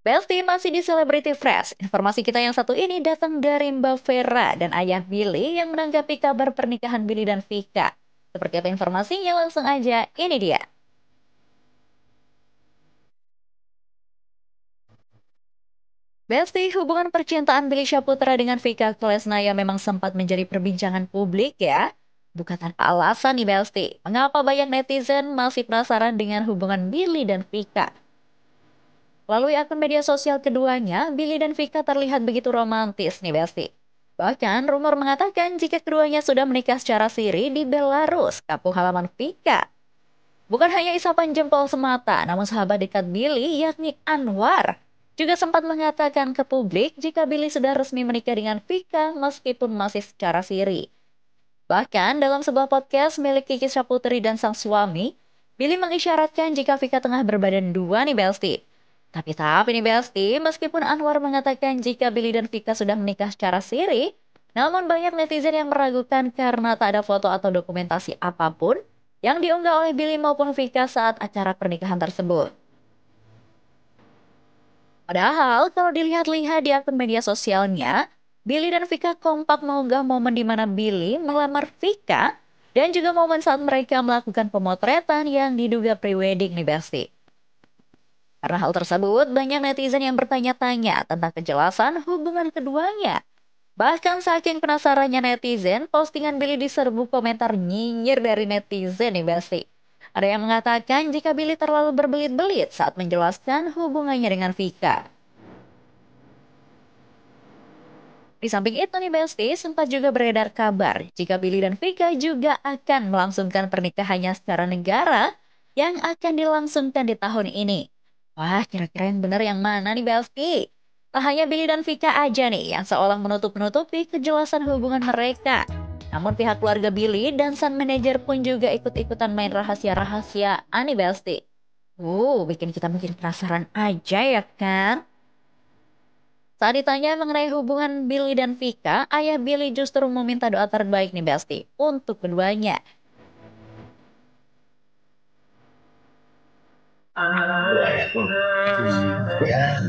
Besti masih di Celebrity Fresh. Informasi kita yang satu ini datang dari Mbak Vera dan Ayah Billy yang menanggapi kabar pernikahan Billy dan Vika. Seperti apa informasinya? Langsung aja, ini dia. Besti, hubungan percintaan Billy Syahputra dengan Vika Klesnaya memang sempat menjadi perbincangan publik ya. Bukan tanpa alasan nih Besti, mengapa banyak netizen masih penasaran dengan hubungan Billy dan Vika. Melalui akun media sosial keduanya, Billy dan Vika terlihat begitu romantis nih Besti. Bahkan rumor mengatakan jika keduanya sudah menikah secara siri di Belarus, kampung halaman Vika. Bukan hanya isapan jempol semata, namun sahabat dekat Billy yakni Anwar juga sempat mengatakan ke publik jika Billy sudah resmi menikah dengan Vika meskipun masih secara siri. Bahkan dalam sebuah podcast milik Kiki Saputri dan sang suami, Billy mengisyaratkan jika Vika tengah berbadan dua nih Besti. Tapi nih Besti, meskipun Anwar mengatakan jika Billy dan Vika sudah menikah secara siri, namun banyak netizen yang meragukan karena tak ada foto atau dokumentasi apapun yang diunggah oleh Billy maupun Vika saat acara pernikahan tersebut. Padahal kalau dilihat-lihat di akun media sosialnya, Billy dan Vika kompak mengunggah momen di mana Billy melamar Vika dan juga momen saat mereka melakukan pemotretan yang diduga prewedding nih Besti. Karena hal tersebut, banyak netizen yang bertanya-tanya tentang kejelasan hubungan keduanya. Bahkan saking penasarannya netizen, postingan Billy diserbu komentar nyinyir dari netizen nih Besti. Ada yang mengatakan jika Billy terlalu berbelit-belit saat menjelaskan hubungannya dengan Vika. Di samping itu nih Besti, sempat juga beredar kabar jika Billy dan Vika juga akan melangsungkan pernikahannya secara negara yang akan dilangsungkan di tahun ini. Wah, kira-kira yang benar yang mana nih Besti? Tak hanya Billy dan Vika aja nih yang seolah menutup-nutupi kejelasan hubungan mereka. Namun pihak keluarga Billy dan sang manajer pun juga ikut-ikutan main rahasia-rahasiaan nih Besti. Bikin kita makin penasaran aja ya kan? Saat ditanya mengenai hubungan Billy dan Vika, ayah Billy justru meminta doa terbaik nih Besti untuk keduanya. Doa ya tuh. Ya,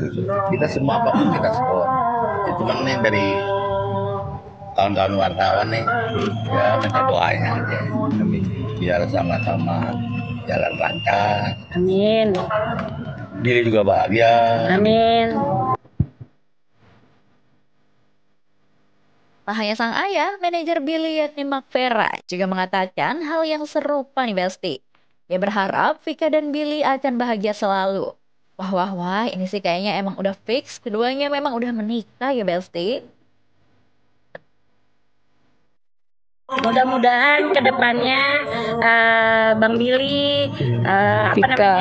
kita semua apapun kita support. Ya, cuman nih dari kawan-kawan wartawan nih, ya minta doanya aja. Kami biar sama-sama jalan lancar. Amin. Diri juga bahagia. Amin. Tak hanya sang ayah, manajer Billy yakni Mark Vera juga mengatakan hal yang serupa nih Besti. Dia berharap Vika dan Billy akan bahagia selalu. Wah, ini sih kayaknya emang udah fix, keduanya memang udah menikah ya Besti. Mudah-mudahan ke depannya Bang Billy, Vika.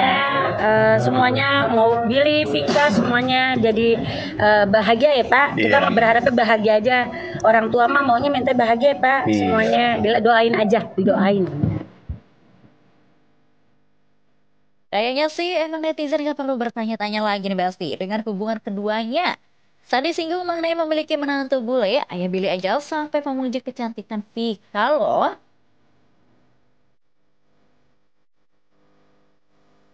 semuanya mau Billy, Vika semuanya jadi bahagia ya Pak. Kita Iya. berharapnya bahagia aja. Orang tua mah maunya minta bahagia ya Pak. Iya. Semuanya doain aja, didoain. Kayaknya sih emang netizen gak perlu bertanya-tanya lagi nih Besti dengan hubungan keduanya. Saat disinggung mengenai memiliki menantu bule, ayah Billy aja sampai memuji kecantikan Vika loh.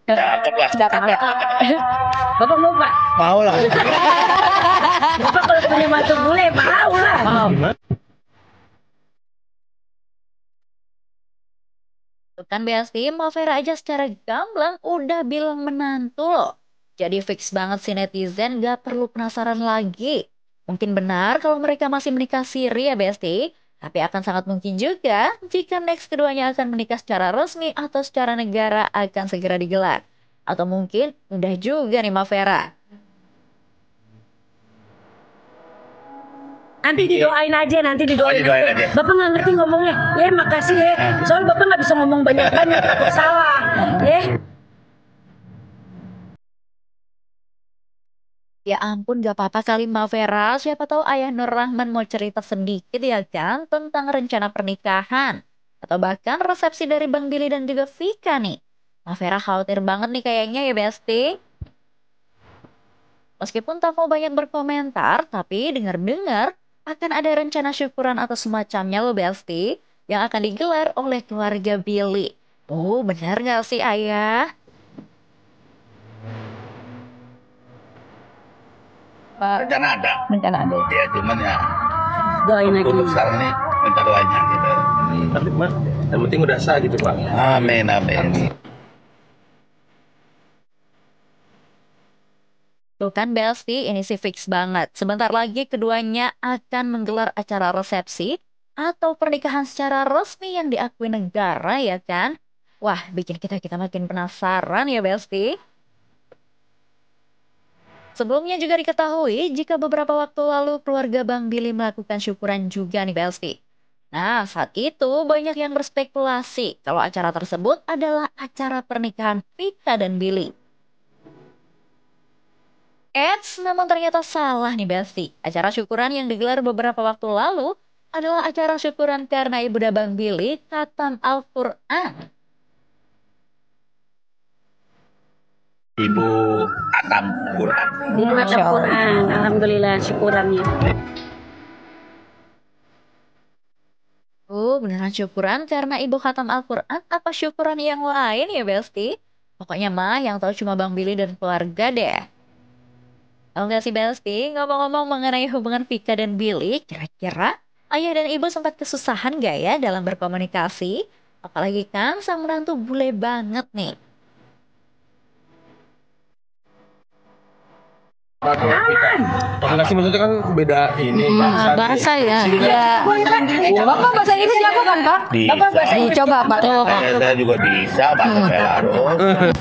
Cakep lah. Cakep ya? Bapak mau Pak? Mau lah. Bapak kalau punya matu bule mau lah. Tuh kan Besti, Mbak Vera aja secara gamblang udah bilang menantu loh. Jadi fix banget si netizen gak perlu penasaran lagi. Mungkin benar kalau mereka masih menikah siri ya Besti. Tapi akan sangat mungkin juga jika next keduanya akan menikah secara resmi atau secara negara akan segera digelar. Atau mungkin udah juga nih Mbak Vera. Nanti didoain aja, nanti didoain. Didoain aja. Bapak nggak ngerti ngomongnya. Ya makasih ya. Soalnya Bapak nggak bisa ngomong banyak-banyak, takut salah. Ya. Ya ampun, gak apa-apa kali Mbak Vera. Siapa tahu Ayah Nur Rahman mau cerita sedikit ya kan tentang rencana pernikahan. Atau bahkan resepsi dari Bang Billy dan juga Vika nih. Mbak Vera khawatir banget nih kayaknya ya Besti. Meskipun tak mau banyak berkomentar, tapi dengar-dengar akan ada rencana syukuran atau semacamnya loh Besti. Yang akan digelar oleh keluarga Billy. Benar gak sih Ayah? Rencana ada. Rencana ada. Ya cuman ya Doain lagi. untuk sekarang ini minta doanya gitu. Tapi Mas, yang penting udah sah gitu Pak. Amin, amin. Tuh kan Belsti, ini sih fix banget. Sebentar lagi keduanya akan menggelar acara resepsi atau pernikahan secara resmi yang diakui negara ya kan? Wah, bikin kita makin penasaran ya Belsti. Sebelumnya juga diketahui jika beberapa waktu lalu keluarga Bang Billy melakukan syukuran juga nih Belsti. Nah, saat itu banyak yang berspekulasi kalau acara tersebut adalah acara pernikahan Vika dan Billy. Namun ternyata salah nih Besti. Acara syukuran yang digelar beberapa waktu lalu adalah acara syukuran karena Ibunda Bang Billy khatam Al-Quran. Ibu Atam Quran. Nikmat Al-Quran, alhamdulillah syukurannya. Beneran syukuran karena Ibu khatam Al-Quran apa syukuran yang lain ya Besti? Pokoknya mah yang tahu cuma Bang Billy dan keluarga deh. Kalau nggak sih Besti, ngomong-ngomong mengenai hubungan Vika dan Billy, kira-kira ayah dan ibu sempat kesusahan gak ya dalam berkomunikasi? Apalagi kan sang menantu bule banget nih. Komunikasi maksudnya kan beda ini Bahasa ya. Ya. Bapak bahasa Inggris jago kan, Kak? Bapak bahasa Inggris coba, Pak. Saya juga bisa bahasa Belarus.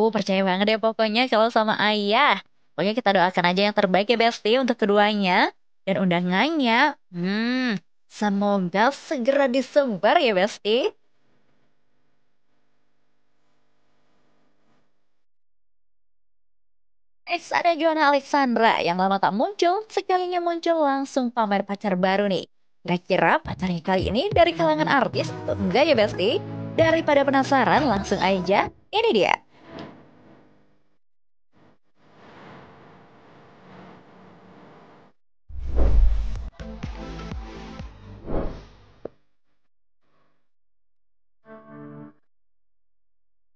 Percaya banget deh pokoknya kalau sama ayah. Pokoknya kita doakan aja yang terbaik ya Besti untuk keduanya. Dan undangannya, semoga segera disebar ya Besti. Ada Joanna Alexandra yang lama tak muncul, sekalinya muncul langsung pamer pacar baru nih. Kira-kira pacarnya kali ini dari kalangan artis atau enggak ya Besti? Daripada penasaran, langsung aja, ini dia.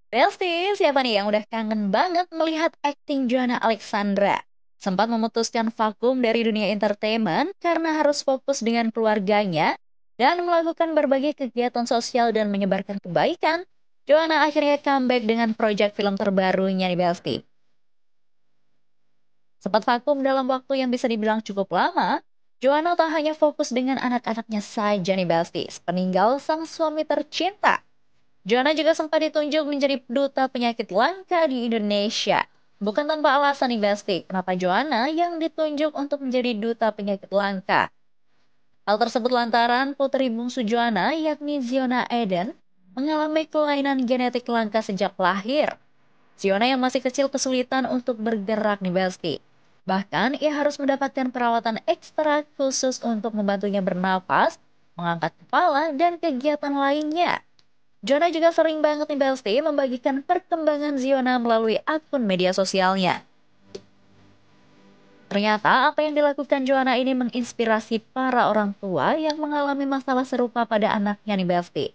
Besti, siapa nih yang udah kangen banget melihat akting Joanna Alexandra? Sempat memutuskan vakum dari dunia entertainment karena harus fokus dengan keluarganya dan melakukan berbagai kegiatan sosial dan menyebarkan kebaikan. Joanna akhirnya comeback dengan proyek film terbarunya nih Besti. Sempat vakum dalam waktu yang bisa dibilang cukup lama, Joanna tak hanya fokus dengan anak-anaknya saja nih Besti, sepeninggal sang suami tercinta. Joanna juga sempat ditunjuk menjadi duta penyakit langka di Indonesia. Bukan tanpa alasan nih Besti, kenapa Joanna yang ditunjuk untuk menjadi duta penyakit langka. Hal tersebut lantaran putri bungsu Joanna yakni Ziona Eden mengalami kelainan genetik langka sejak lahir. Ziona yang masih kecil kesulitan untuk bergerak nih Besti. Bahkan ia harus mendapatkan perawatan ekstra khusus untuk membantunya bernafas, mengangkat kepala, dan kegiatan lainnya. Joanna juga sering banget nih Besti membagikan perkembangan Ziona melalui akun media sosialnya. Ternyata apa yang dilakukan Joanna ini menginspirasi para orang tua yang mengalami masalah serupa pada anaknya nih Besti.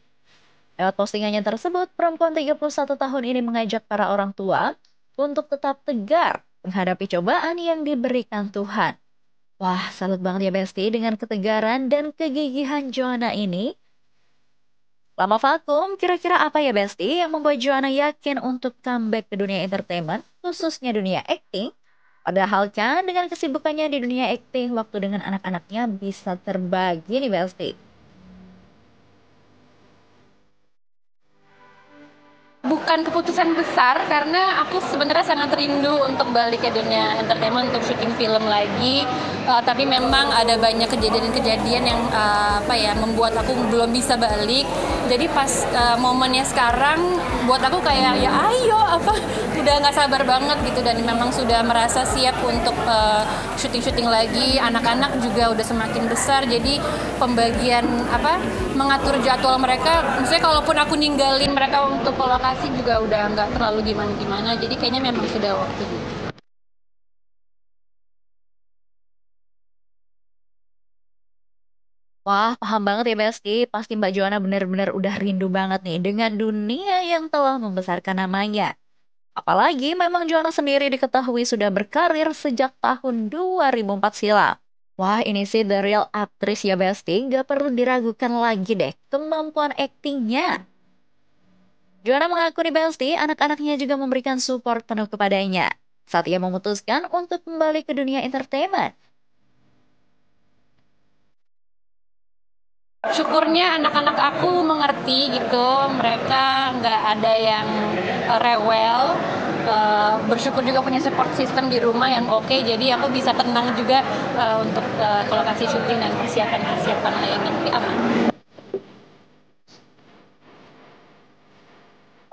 Lewat postingannya tersebut, perempuan 31 tahun ini mengajak para orang tua untuk tetap tegar menghadapi cobaan yang diberikan Tuhan. Wah, salut banget ya Besti dengan ketegaran dan kegigihan Joanna ini. Lama vakum, kira-kira apa ya Besti yang membuat Joanna yakin untuk comeback ke dunia entertainment, khususnya dunia acting? Padahal kan dengan kesibukannya di dunia acting, waktu dengan anak-anaknya bisa terbagi nih Besti. Bukan keputusan besar karena aku sebenarnya sangat rindu untuk balik ke dunia entertainment untuk syuting film lagi. Tapi memang ada banyak kejadian-kejadian yang membuat aku belum bisa balik. Jadi pas momennya sekarang buat aku kayak ya ayo udah nggak sabar banget gitu dan memang sudah merasa siap untuk syuting-syuting lagi. Anak-anak juga udah semakin besar jadi pembagian mengatur jadwal mereka. Misalnya kalaupun aku ninggalin mereka untuk ke lokasi juga udah nggak terlalu gimana-gimana. Jadi kayaknya memang sudah waktunya. Wah, paham banget ya Besti. Pasti Mbak Joanna benar-benar udah rindu banget nih dengan dunia yang telah membesarkan namanya. Apalagi memang Joanna sendiri diketahui sudah berkarir sejak tahun 2004 silam. Wah, ini sih the real aktris ya Besti, nggak perlu diragukan lagi deh kemampuan aktingnya. Joanna mengaku nih Besti, anak-anaknya juga memberikan support penuh kepadanya saat ia memutuskan untuk kembali ke dunia entertainment. Syukurnya anak-anak aku mengerti gitu, mereka nggak ada yang rewel. Bersyukur juga punya support system di rumah yang oke, jadi aku bisa tenang juga untuk ke lokasi syuting dan persiapan lainnya. Tapi aman.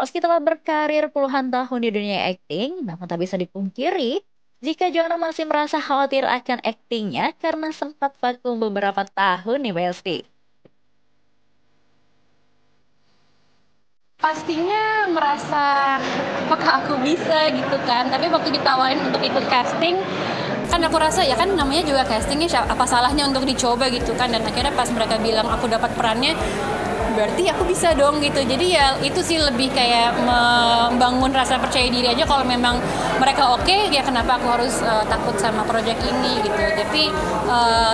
Meski telah berkarir puluhan tahun di dunia akting, namun tak bisa dipungkiri jika Joanna masih merasa khawatir akan aktingnya karena sempat vakum beberapa tahun nih Besti. Pastinya merasa apakah aku bisa gitu kan, tapi waktu ditawarin untuk ikut casting kan aku rasa ya kan namanya juga castingnya apa salahnya untuk dicoba gitu kan, dan akhirnya pas mereka bilang aku dapat perannya berarti aku bisa dong gitu. Jadi ya itu sih lebih kayak membangun rasa percaya diri aja, kalau memang mereka oke ya kenapa aku harus takut sama project ini gitu. Tapi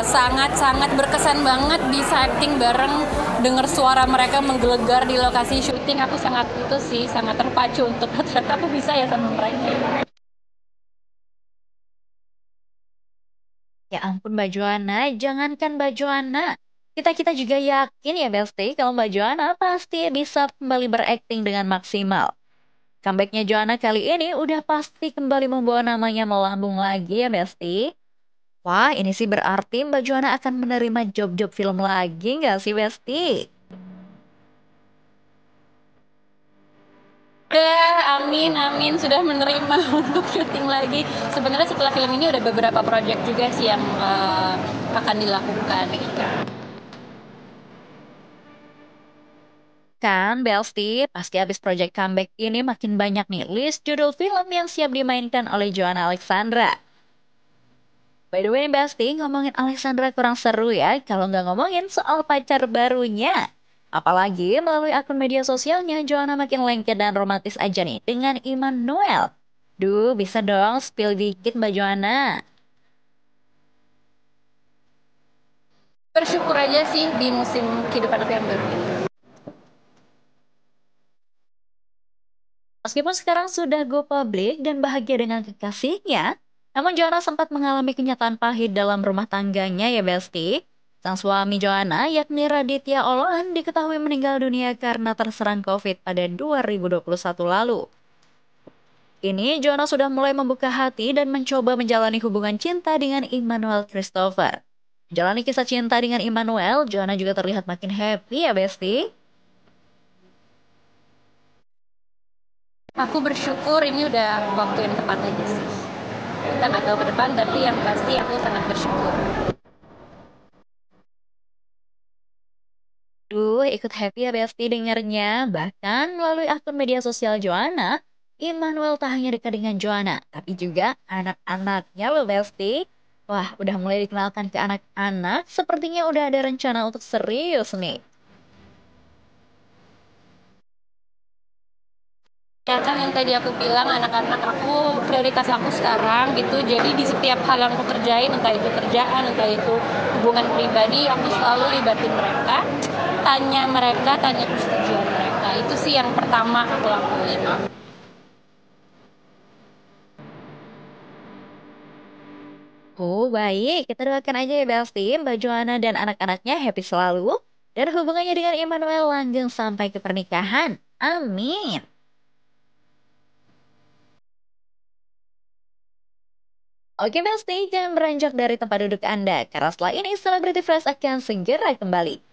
sangat-sangat berkesan banget bisa acting bareng, dengar suara mereka menggelegar di lokasi syuting. Aku sangat itu sih sangat terpacu untuk ternyata aku bisa ya sama mereka. Ya ampun Mbak Joanna, jangankan Mbak Joanna. Kita juga yakin ya Besti kalau Mbak Joanna pasti bisa kembali berakting dengan maksimal. Comebacknya Joanna kali ini udah pasti kembali membawa namanya melambung lagi ya Besti. Wah ini sih berarti Mbak Joanna akan menerima job-job film lagi nggak sih Besti? Ya, amin, amin sudah menerima untuk syuting lagi. Sebenarnya setelah film ini udah beberapa project juga sih yang akan dilakukan gitu. Kan Belsti, pasti habis project comeback ini makin banyak nih list judul film yang siap dimainkan oleh Joanna Alexandra. By the way nih Besti, ngomongin Alexandra kurang seru ya kalau nggak ngomongin soal pacar barunya. Apalagi melalui akun media sosialnya, Joanna makin lengket dan romantis aja nih dengan Immanuel. Duh, bisa dong spill dikit Mbak Joanna. Bersyukur aja sih di musim kehidupan aku yang baru ini. Meskipun sekarang sudah go public dan bahagia dengan kekasihnya, namun Joanna sempat mengalami kenyataan pahit dalam rumah tangganya ya Besti. Sang suami Joanna, yakni Raditya Oloan, diketahui meninggal dunia karena terserang COVID pada 2021 lalu. Kini Joanna sudah mulai membuka hati dan mencoba menjalani hubungan cinta dengan Immanuel Christopher. Menjalani kisah cinta dengan Immanuel, Joanna juga terlihat makin happy ya Besti. Aku bersyukur ini udah waktu yang tepat aja sih. Kita nggak tahu ke depan, tapi yang pasti aku sangat bersyukur. Duh, ikut happy ya Besti dengernya. Bahkan melalui akun media sosial Joanna, Immanuel tak hanya dekat dengan Joanna, tapi juga anak-anaknya loh Besti. Wah, udah mulai dikenalkan ke anak-anak, sepertinya udah ada rencana untuk serius nih. Ya kan yang tadi aku bilang, anak-anak aku prioritas aku sekarang gitu. Jadi di setiap hal yang aku kerjain, entah itu kerjaan, entah itu hubungan pribadi, aku selalu libatin mereka, tanya persetujuan mereka. Itu sih yang pertama aku lakuin. Oh, baik. Kita doakan aja ya Besti, Mbak Joanna dan anak-anaknya happy selalu. Dan hubungannya dengan Immanuel langgeng sampai ke pernikahan. Amin. Oke Besti, jangan beranjak dari tempat duduk Anda, karena setelah ini Celebrity Fresh akan segera kembali.